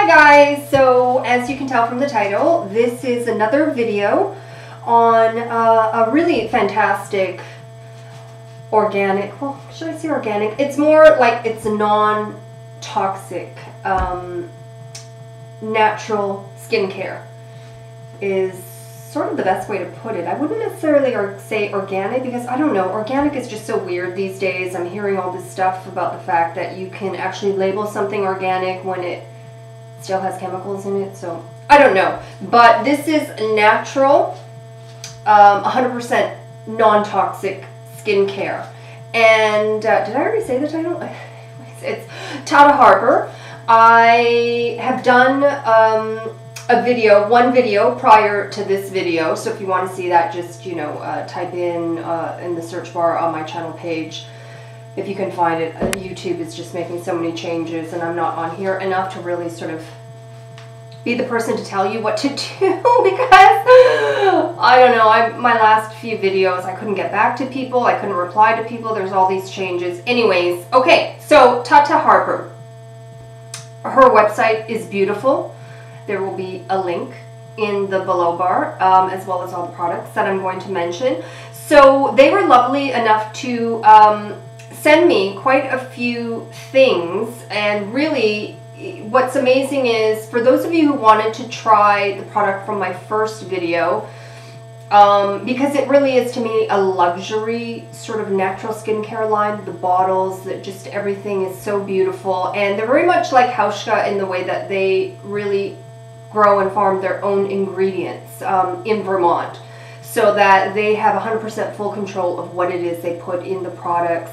guys, so as you can tell from the title, this is another video on a really fantastic organic, well, should I say organic? It's more like it's a non-toxic natural skincare is sort of the best way to put it. I wouldn't necessarily say organic because I don't know, organic is just so weird these days. I'm hearing all this stuff about the fact that you can actually label something organic when it still has chemicals in it, so I don't know. But this is natural, 100% non-toxic skincare. And did I already say the title? It's Tata Harper. I have done one video prior to this video, so if you want to see that, just type in the search bar on my channel page if you can find it. YouTube is just making so many changes and I'm not on here enough to really sort of be the person to tell you what to do because I don't know, my last few videos I couldn't get back to people, I couldn't reply to people, there's all these changes. Anyways, okay, so Tata Harper, her website is beautiful. There will be a link in the below bar as well as all the products that I'm going to mention. So they were lovely enough to send me quite a few things, and really what's amazing is for those of you who wanted to try the product from my first video, because it really is to me a luxury sort of natural skincare line. The bottles, that just everything is so beautiful, and they're very much like Hauschka in the way that they really grow and farm their own ingredients in Vermont, so that they have 100% full control of what it is they put in the products.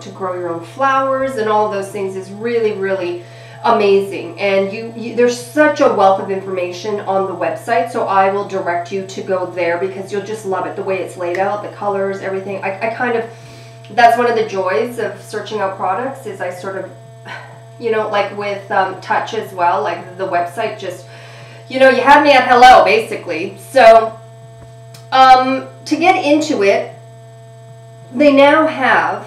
To grow your own flowers and all of those things is really, really amazing. And there's such a wealth of information on the website, so I will direct you to go there because you'll just love it, the way it's laid out, the colors, everything. I kind of, that's one of the joys of searching out products, is I sort of, like with Touch as well, like the website just, you had me at hello, basically. So, to get into it, they now have,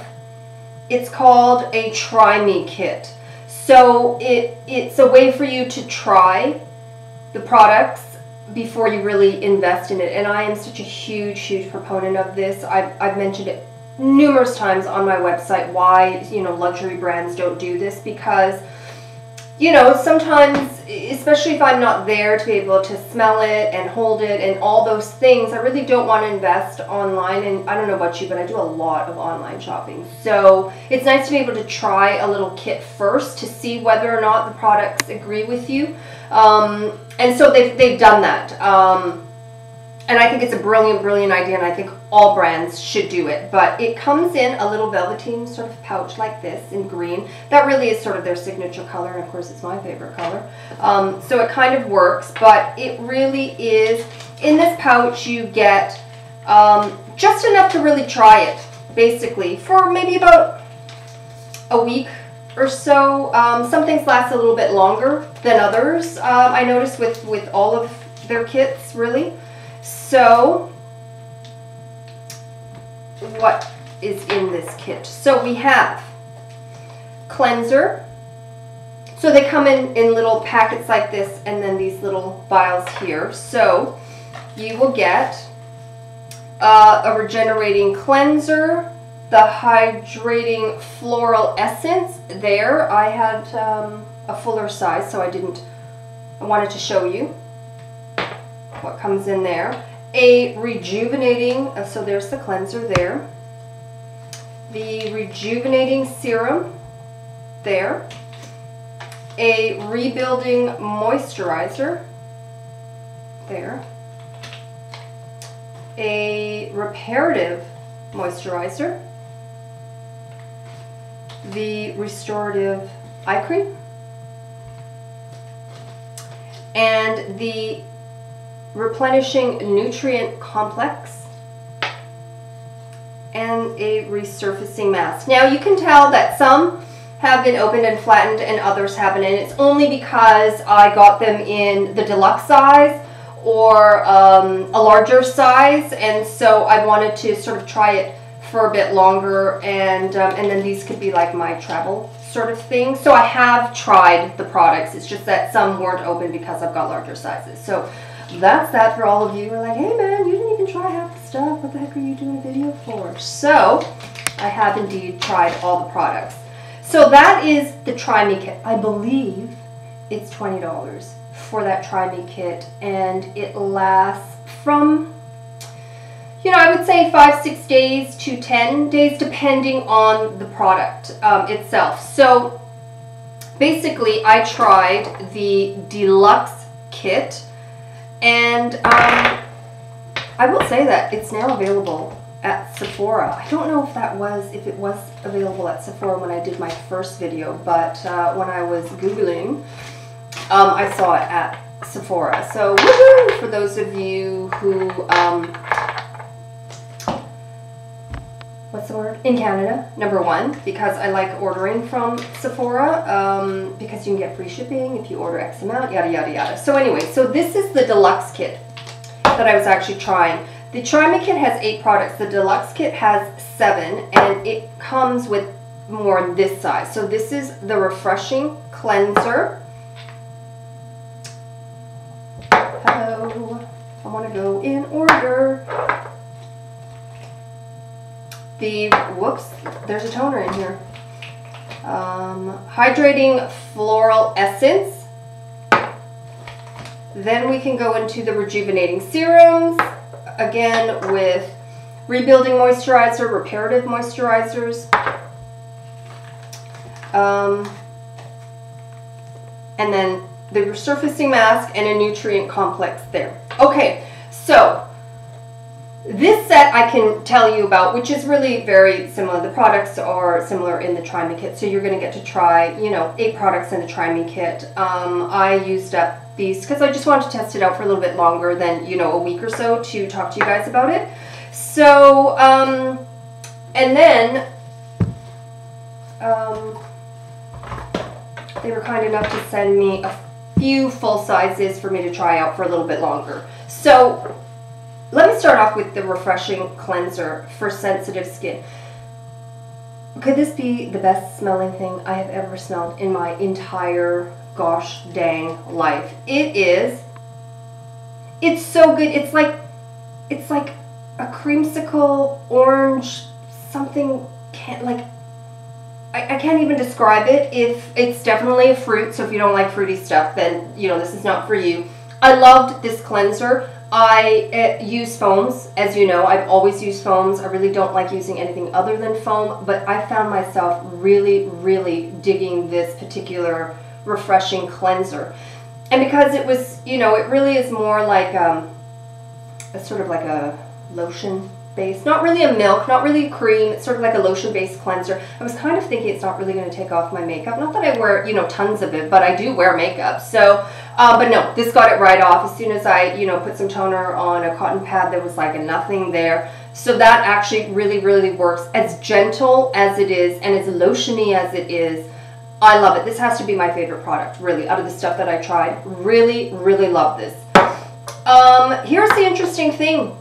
it's called a Try Me Kit. So it's a way for you to try the products before you really invest in it. And I am such a huge, huge proponent of this. I've mentioned it numerous times on my website why luxury brands don't do this, because sometimes, especially if I'm not there to be able to smell it and hold it and all those things, I really don't want to invest online. And I don't know about you, but I do a lot of online shopping, so it's nice to be able to try a little kit first to see whether or not the products agree with you. And so they've done that. And I think it's a brilliant, brilliant idea, and I think all brands should do it. But it comes in a little velveteen sort of pouch like this in green. That really is sort of their signature color, and of course it's my favorite color. So it kind of works, but it really is, in this pouch you get just enough to really try it, basically, for maybe about a week or so. Some things last a little bit longer than others, I noticed with all of their kits, really. So, what is in this kit? So we have cleanser. So they come in little packets like this, and then these little vials here. So you will get a regenerating cleanser, the hydrating floral essence. There, I had a fuller size, so I wanted to show you what comes in there. A rejuvenating, so there's the cleanser there. The rejuvenating serum there. A rebuilding moisturizer there. A reparative moisturizer. The restorative eye cream. And the replenishing nutrient complex, and a resurfacing mask. Now you can tell that some have been opened and flattened and others haven't, and it's only because I got them in the deluxe size or a larger size, and so I wanted to sort of try it for a bit longer, and then these could be like my travel sort of thing. So I have tried the products. It's just that some weren't open because I've got larger sizes. So that's that for all of you who are like, hey man, you didn't even try half the stuff. What the heck are you doing a video for? So I have indeed tried all the products. So that is the Try Me kit. I believe it's $20 for that Try Me kit, and it lasts from, you know, I would say 5-6 days to 10 days, depending on the product itself. So basically, I tried the Deluxe kit, and I will say that it's now available at Sephora. I don't know if it was available at Sephora when I did my first video, but when I was Googling, I saw it at Sephora. So woohoo for those of you who, what's the word? In Canada, #1, because I like ordering from Sephora, because you can get free shipping if you order X amount, yada, yada, yada. So anyway, so this is the Deluxe kit that I was actually trying. The Try Me kit has 8 products. The Deluxe kit has 7, and it comes with more this size. So this is the Refreshing Cleanser. Hello. I want to go in order. Whoops, there's a toner in here. Hydrating Floral Essence. Then we can go into the Rejuvenating Serums. Again, with Rebuilding Moisturizer, Reparative Moisturizers. And then the Resurfacing Mask and a Nutrient Complex there. Okay, so this set I can tell you about, which is really very similar. The products are similar in the Try Me kit, so you're going to get to try, you know, 8 products in the Try Me kit. I used up these because I just wanted to test it out for a little bit longer than, you know, a week or so to talk to you guys about it. So, and then they were kind enough to send me a few full sizes for me to try out for a little bit longer. So let me start off with the Refreshing Cleanser for sensitive skin. Could this be the best smelling thing I have ever smelled in my entire gosh dang life? It is. It's so good. It's like a creamsicle orange something. I can't even describe it. If it's definitely a fruit, so if you don't like fruity stuff, then you know this is not for you. I loved this cleanser. I use foams, as you know. I've always used foams. I really don't like using anything other than foam, but I found myself really, really digging this particular refreshing cleanser. And because it was, you know, it really is more like a sort of like a lotion base, not really a milk, not really a cream, it's sort of like a lotion based cleanser. I was kind of thinking it's not really going to take off my makeup. Not that I wear, you know, tons of it, but I do wear makeup. So, but no, this got it right off. As soon as I, you know, put some toner on a cotton pad, there was like nothing there. So that actually really, really works. As gentle as it is and as lotiony as it is, I love it. This has to be my favorite product, really, out of the stuff that I tried. Really, really love this. Here's the interesting thing.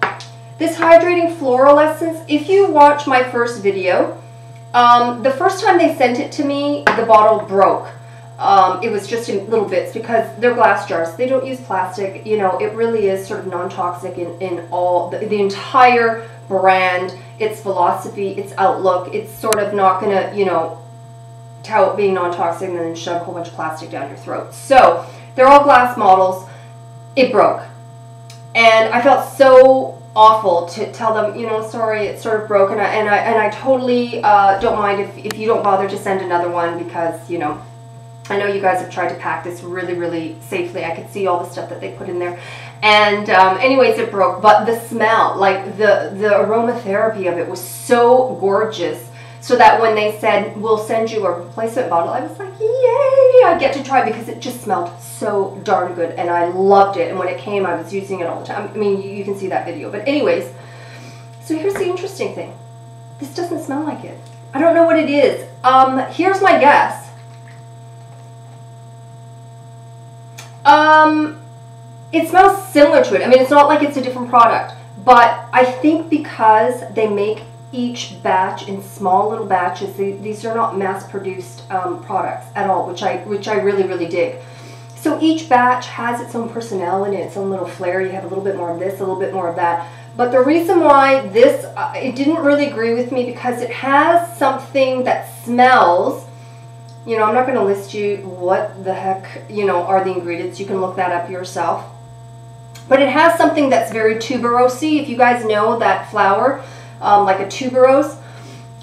This Hydrating Floral Essence, if you watch my first video, the first time they sent it to me, the bottle broke. It was just in little bits because they're glass jars. They don't use plastic. You know, it really is sort of non-toxic in all, the entire brand, its philosophy, its outlook. It's sort of not going to, you know, tout being non-toxic and then shove a whole bunch of plastic down your throat. So they're all glass models. It broke. And I felt so awful to tell them, you know, sorry, it's sort of broken, and I totally don't mind if you don't bother to send another one, because, you know, I know you guys have tried to pack this really, really safely. I could see all the stuff that they put in there. And anyways, it broke, but the smell, like the aromatherapy of it was so gorgeous, so that when they said, we'll send you a replacement bottle, I was like, yay, I get to try, because it just smelled so darn good, and I loved it. And when it came, I was using it all the time. I mean, you can see that video. But anyways, so here's the interesting thing. This doesn't smell like it. I don't know what it is. Here's my guess. It smells similar to it. I mean, it's not like it's a different product, but I think because they make each batch in small little batches. These are not mass-produced products at all, which I really, really dig. So each batch has its own personality, its own little flair. You have a little bit more of this, a little bit more of that. But the reason why this, it didn't really agree with me, because it has something that smells, you know, I'm not going to list you what the heck, you know, are the ingredients. You can look that up yourself. But it has something that's very tuberose-y. If you guys know that flower, like a tuberose.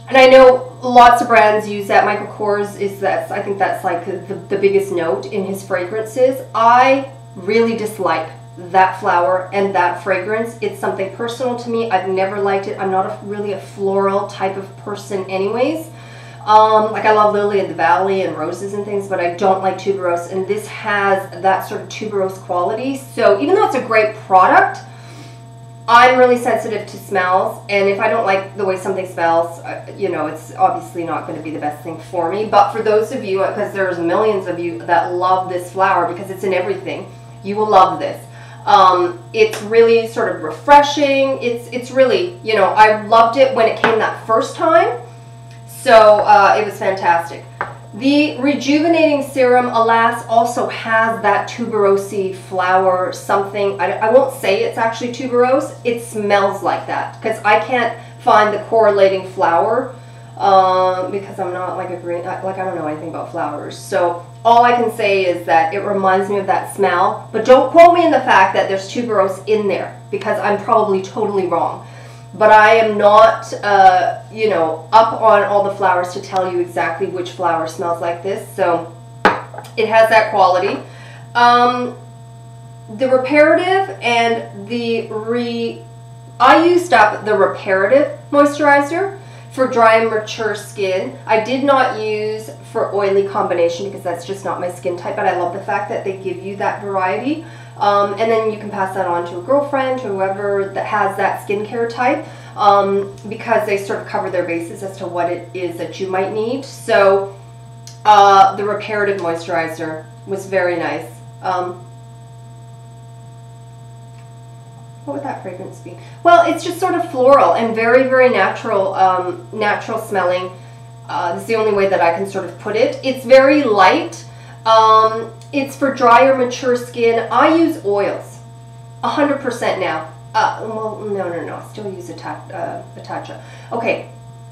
And I know lots of brands use that. Michael Kors is that. I think that's like the biggest note in his fragrances. I really dislike that flower and that fragrance. It's something personal to me. I've never liked it. I'm not really a floral type of person anyways. Like I love lily of the valley and roses and things, but I don't like tuberose, and this has that sort of tuberose quality. So even though it's a great product, I'm really sensitive to smells, and if I don't like the way something smells, you know, it's obviously not going to be the best thing for me. But for those of you, because there's millions of you that love this flower because it's in everything, you will love this. It's really sort of refreshing. It's really, you know, I loved it when it came that first time. So it was fantastic. The Rejuvenating Serum, alas, also has that tuberose flower something. I won't say it's actually tuberose. It smells like that, because I can't find the correlating flower because I'm not like a green, like I don't know anything about flowers. So all I can say is that it reminds me of that smell. But don't quote me in the fact that there's tuberose in there, because I'm probably totally wrong. But I am not, you know, up on all the flowers to tell you exactly which flower smells like this. So it has that quality. The Reparative and I used up the Reparative Moisturizer for dry and mature skin. I did not use for oily combination because that's just not my skin type, but I love the fact that they give you that variety. And then you can pass that on to a girlfriend, to whoever that has that skincare type, because they sort of cover their bases as to what it is that you might need. So the Reparative Moisturizer was very nice. What would that fragrance be? Well, it's just sort of floral and very, very natural, natural smelling. This is the only way that I can sort of put it. It's very light. It's for drier, mature skin. I use oils, 100% now. Well, no. I still use a Tatcha. Okay,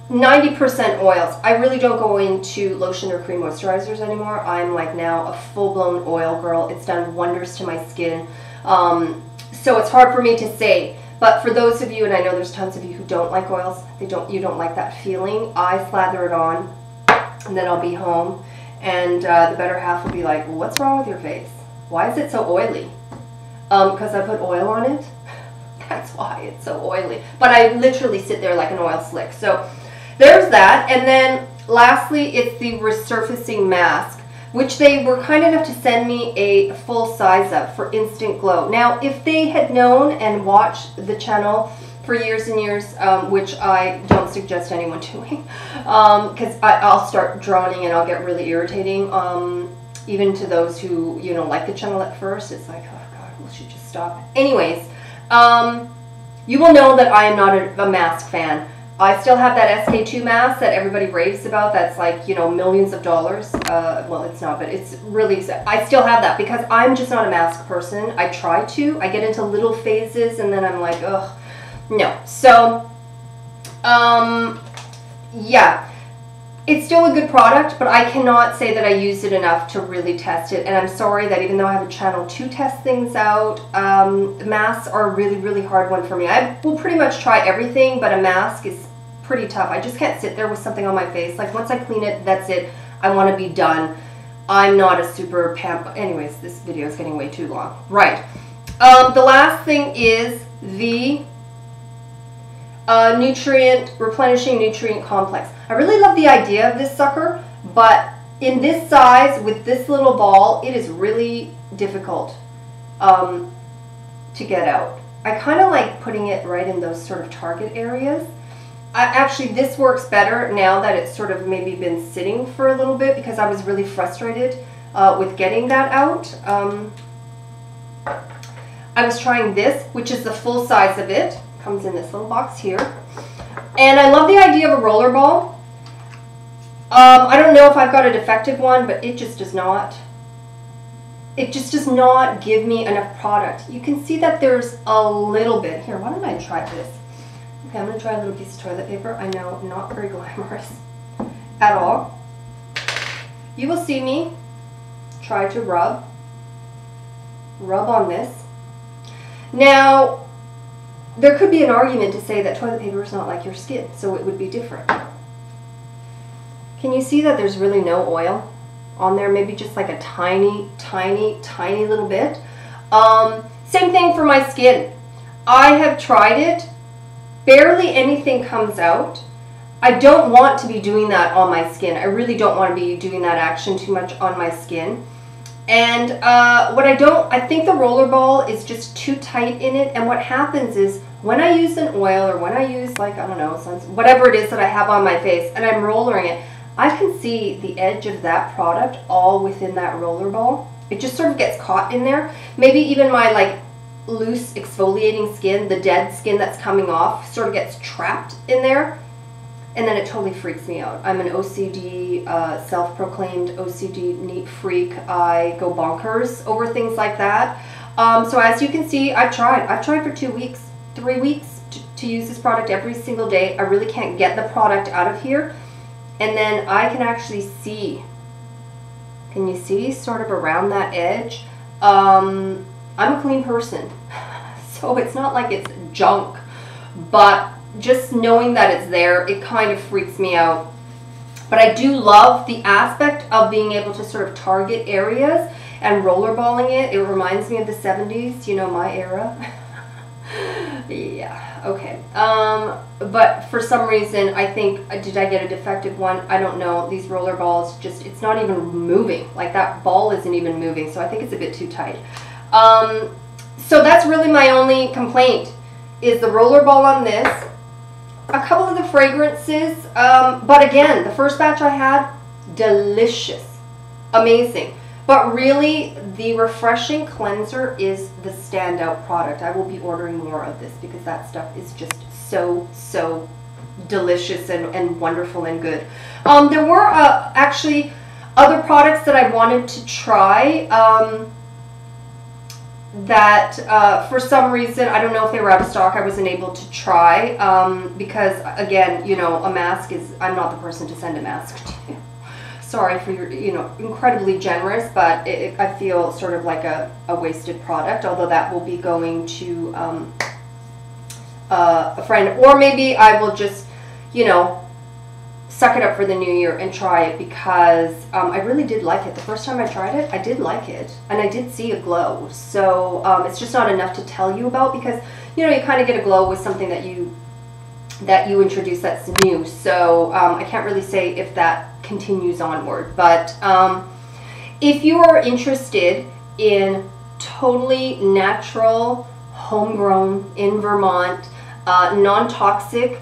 90% oils. I really don't go into lotion or cream moisturizers anymore. I'm like now a full-blown oil girl. It's done wonders to my skin. So it's hard for me to say. But for those of you, and I know there's tons of you who don't like oils, you don't like that feeling. I slather it on, and then I'll be home. And the better half will be like, well, what's wrong with your face? Why is it so oily? Because I put oil on it. That's why it's so oily. But I literally sit there like an oil slick. So there's that. And then lastly, it's the Resurfacing Mask, which they were kind enough to send me a full size of for instant glow. Now, if they had known and watched the channel for years and years, which I don't suggest anyone doing, because I'll start droning and I'll get really irritating, even to those who, you know, like the channel at first. It's like, oh God, will she just stop? Anyways, you will know that I am not a mask fan. I still have that SK2 mask that everybody raves about. That's like, you know, millions of dollars. Well, it's not, but it's really, I still have that because I'm just not a mask person. I try to. I get into little phases and then I'm like, ugh. No. So, yeah, it's still a good product, but I cannot say that I used it enough to really test it. And I'm sorry that even though I have a channel to test things out, masks are a really, really hard one for me. I will pretty much try everything, but a mask is pretty tough. I just can't sit there with something on my face. Like once I clean it, that's it. I want to be done. I'm not a super anyways, this video is getting way too long. Right. The last thing is the Replenishing Nutrient Complex. I really love the idea of this sucker, but in this size with this little ball, it is really difficult to get out. I kind of like putting it right in those sort of target areas. Actually, this works better now that it's sort of maybe been sitting for a little bit because I was really frustrated with getting that out. I was trying this, which is the full size of it. Comes in this little box here. And I love the idea of a roller ball. I don't know if I've got a defective one, but it just does not. It just does not give me enough product. You can see that there's a little bit. Here, why don't I try this? Okay, I'm going to try a little piece of toilet paper. I know, not very glamorous at all. You will see me try to rub on this. Now, there could be an argument to say that toilet paper is not like your skin, so it would be different. Can you see that there's really no oil on there? Maybe just like a tiny, tiny, tiny little bit. Same thing for my skin. I have tried it. Barely anything comes out. I don't want to be doing that on my skin. I really don't want to be doing that action too much on my skin. And I think the roller ball is just too tight in it. And what happens is when I use an oil or when I use, like, I don't know, whatever it is that I have on my face and I'm rollering it, I can see the edge of that product all within that roller ball. It just sort of gets caught in there. Maybe even my like loose exfoliating skin, the dead skin that's coming off, sort of gets trapped in there. And then it totally freaks me out. I'm an OCD, self-proclaimed OCD neat freak. I go bonkers over things like that. So as you can see, I've tried for 2 weeks, 3 weeks to use this product every single day. I really can't get the product out of here. And then I can actually see, can you see sort of around that edge? I'm a clean person, so it's not like it's junk, but just knowing that it's there, it kind of freaks me out. But I do love the aspect of being able to sort of target areas and rollerballing it. It reminds me of the 70s, you know, my era. Yeah, okay. But for some reason, I think, did I get a defective one? I don't know. These roller balls just, it's not even moving. Like that ball isn't even moving, so I think it's a bit too tight. So that's really my only complaint, is the roller ball on this. A couple of the fragrances, but again, the first batch I had, delicious, amazing. But really, the Refreshing Cleanser is the standout product. I will be ordering more of this because that stuff is just so, so delicious and wonderful and good. There were actually other products that I wanted to try that for some reason, I don't know if they were out of stock, I wasn't able to try because, again, you know, a mask is, I'm not the person to send a mask to. Sorry for your, you know, incredibly generous, but I feel sort of like a wasted product, although that will be going to a friend. Or maybe I will just, you know, suck it up for the new year and try it because I really did like it. The first time I tried it, I did like it, and I did see a glow. So it's just not enough to tell you about because, you know, you kind of get a glow with something that you introduce that's new. So I can't really say if that continues onward, but if you are interested in totally natural, homegrown, in Vermont, non-toxic,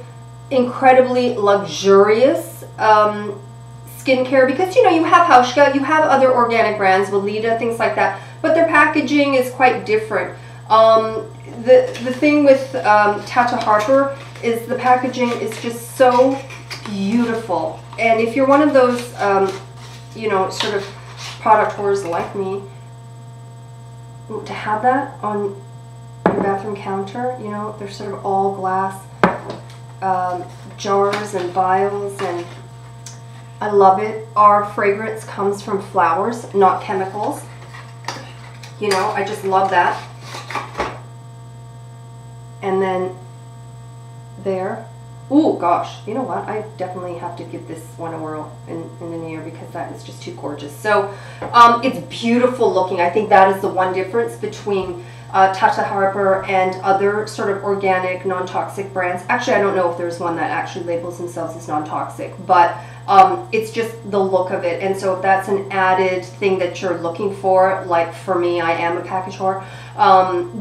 incredibly luxurious skincare, because, you know, you have Hauschka, you have other organic brands, Veleda, things like that, but their packaging is quite different. The thing with Tata Harper is the packaging is just so beautiful. And if you're one of those, you know, sort of product whores like me, to have that on your bathroom counter, you know, they're sort of all glass jars and vials, and I love it. Our fragrance comes from flowers, not chemicals. You know, I just love that. And then there. Oh gosh, you know what? I definitely have to give this one a whirl in the new year because that is just too gorgeous. So it's beautiful looking. I think that is the one difference between Tata Harper and other sort of organic, non-toxic brands. Actually, I don't know if there's one that actually labels themselves as non-toxic, but it's just the look of it. And so if that's an added thing that you're looking for, like for me, I am a package whore,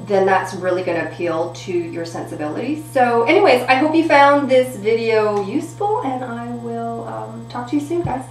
then that's really going to appeal to your sensibilities. So anyways, I hope you found this video useful, and I will talk to you soon, guys.